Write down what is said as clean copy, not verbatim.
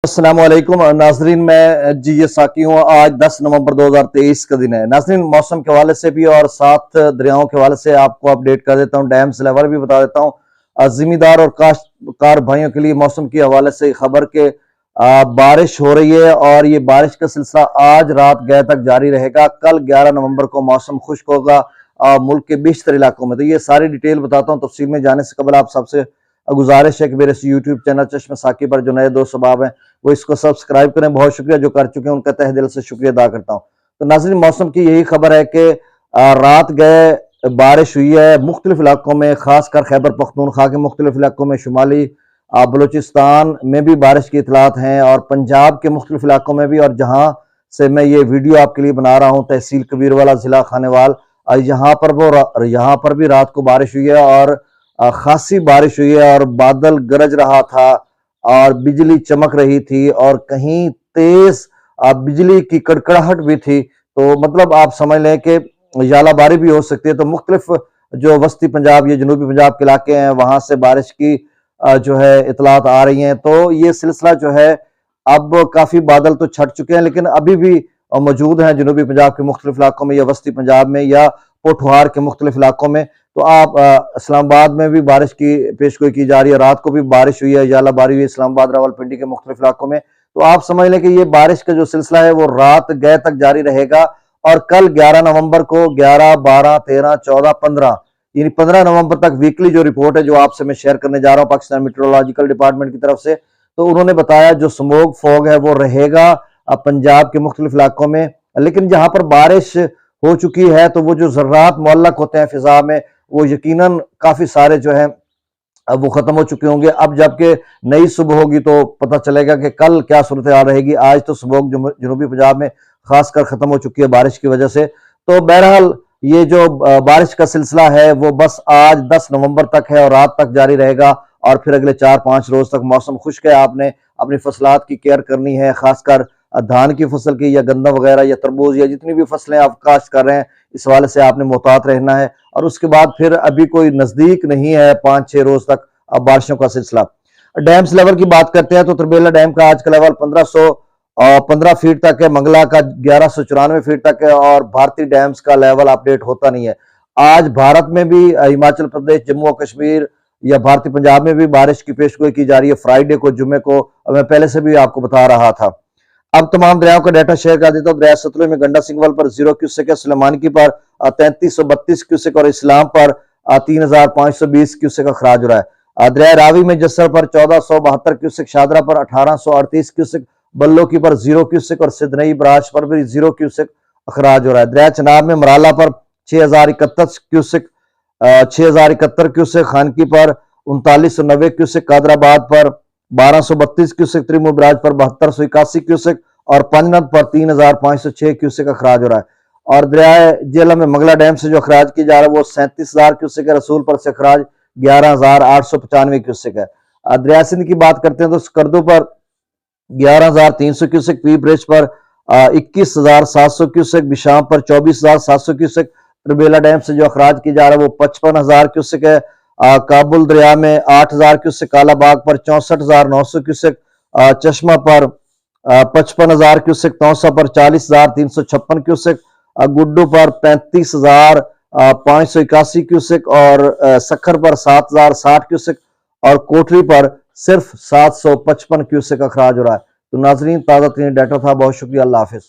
अस्सलामुअलैकुम नाजरीन, मैं जी ये साकी हूँ। आज 10 नवंबर 2023 का दिन है। नाजरीन, मौसम के हवाले से भी और साथ दरियाओं के हवाले से आपको अपडेट कर देता हूँ, डैम्स लेवल भी बता देता हूँ। जिमीदार और काश्तकार भाइयों के लिए मौसम के हवाले से खबर के बारिश हो रही है और ये बारिश का सिलसिला आज रात गए तक जारी रहेगा। कल 11 नवंबर को मौसम खुश्क होगा मुल्क के बेशतर इलाकों में। तो ये सारी डिटेल बताता हूँ। तफसील में जाने से कबल आप सबसे गुजारिश है कि मेरे यूट्यूब चैनल चश्मे साकी पर जो नए दोस्त सबाब हैं वो इसको सब्सक्राइब करें। बहुत शुक्रिया जो कर चुके हैं, उनका तहे दिल से शुक्रिया अदा करता हूं। तो नाज़रीन, मौसम की यही खबर है कि रात गए बारिश हुई है मुख्तलिफ इलाकों में, खासकर खैबर पख्तूनख्वा के मुख्तलिफ इलाकों में, शुमाली बलूचिस्तान में भी बारिश की इतलात हैं और पंजाब के मुख्तलिफ इलाकों में भी। और जहां से मैं ये वीडियो आपके लिए बना रहा हूँ, तहसील कबीरवाला, जिला खानेवाल, यहाँ पर भी रात को बारिश हुई है और खासी बारिश हुई है और बादल गरज रहा था और बिजली चमक रही थी और कहीं तेज बिजली की कड़कड़ाहट भी थी। तो मतलब आप समझ लें कि यालाबारी भी हो सकती है। तो मुख्तलिफ जो वस्ती पंजाब या जनूबी पंजाब के इलाके हैं वहां से बारिश की जो है इतलात आ रही हैं। तो ये सिलसिला जो है अब काफी बादल तो छट चुके हैं लेकिन अभी भी मौजूद हैं जनूबी पंजाब के मुख्तलिफ इलाकों में या वस्ती पंजाब में या पोठवार के मुख्तलिफ इलाकों में। तो आप इस्लामाबाद में भी बारिश की पेशगोई की जा रही है। रात को भी बारिश हुई है, यालाबारी हुई इस्लामाबाद, रावलपिंडी के मुख्तलिफ इलाकों में। तो आप समझ लें कि ये बारिश का जो सिलसिला है वो रात गए तक जारी रहेगा और कल 11 नवंबर को 11, 12, 13, 14, 15 यानी 15 नवंबर तक वीकली जो रिपोर्ट है जो आपसे मैं शेयर करने जा रहा हूँ पाकिस्तान मेट्रोलॉजिकल डिपार्टमेंट की तरफ से, तो उन्होंने बताया जो स्मोक फॉग है वो रहेगा पंजाब के मुख्तलिफ इलाकों में। लेकिन जहां पर बारिश हो चुकी है तो वो जो ज़र्रात मुअल्लक होते हैं फिजा में, वो यकीनन काफी सारे जो है अब वो खत्म हो चुके होंगे। अब जबकि नई सुबह होगी तो पता चलेगा कि कल क्या सूरत हाल रहेगी। आज तो सुबह जनूबी पंजाब में खासकर खत्म हो चुकी है बारिश की वजह से। तो बहरहाल ये जो बारिश का सिलसिला है वो बस आज 10 नवंबर तक है और रात तक जारी रहेगा और फिर अगले 4-5 रोज तक मौसम खुश्क है। आपने अपनी फसलात की केयर करनी है, खासकर धान की फसल की या गन्ना वगैरह या तरबूज या जितनी भी फसलें आप काश्त कर रहे हैं, इस हवाले से आपने मोहतात रहना है। और उसके बाद फिर अभी कोई नजदीक नहीं है 5-6 रोज तक अब बारिशों का सिलसिला। डैम्स लेवल की बात करते हैं तो तरबेला डैम का आज का लेवल 1515 फीट तक है, मंगला का 1194 फीट तक है और भारतीय डैम्स का लेवल अपडेट होता नहीं है। आज भारत में भी हिमाचल प्रदेश, जम्मू और कश्मीर या भारतीय पंजाब में भी बारिश की पेशगोई की जा रही है। फ्राइडे को, जुम्मे को, मैं पहले से भी आपको बता रहा था। अब तमाम दरियाओं का डाटा शेयर कर देता हूँ। दरिया सतलुज में गंडा सिंगवल पर 0 क्यूसेक है, सुलेमानकी पर 3332 क्यूसेक और इस्लाम पर 3520 क्यूसेक का खराज हो रहा है। दरिया रावी में जस्सर पर 1472 क्यूसेक, शादरा पर 1838 क्यूसेक, बल्लो की पर 0 क्यूसेक और सिदनई बराज पर भी 0 क्यूसेक अखराज हो रहा है। दरिया चनाब में मराला पर 6071 क्यूसेक 6071 क्यूसेक, खानकी पर 3990 क्यूसेक, कादराबाद पर 1232 क्यूसेक, त्रिमुबराज पर 7281 क्यूसेक और पंजनद पर 3506 क्यूसेक का खराज हो रहा है। और दरिया जेहलम में मंगला डैम से जो अखराज की जा रहा है वो 37,000 क्यूसेक है, रसूल पर से अखराज 11,895 क्यूसेक है। दरिया सिंध की बात करते हैं तो स्कर्दो पर 11,300 क्यूसेक, पी ब्रिज पर 21,700 क्यूसेक, बिशाम पर 24,700 क्यूसेक, तरबेला डैम से जो अखराज की जा रहा है वो 55,000 क्यूसेक है। काबुल दरिया में 8,000 क्यूसेक, कालाबाग पर 64,900 क्यूसेक, चश्मा पर 55,000 क्यूसेक, तौसा पर 40,356 क्यूसेक, गुड्डू पर 35,581 क्यूसेक और सखर पर 7,060 क्यूसेक और कोटरी पर सिर्फ 755 क्यूसेक का खराज हो रहा है। तो नाजरीन, ताज़ा तरीन डाटा था। बहुत शुक्रिया, अल्लाह हाफिज।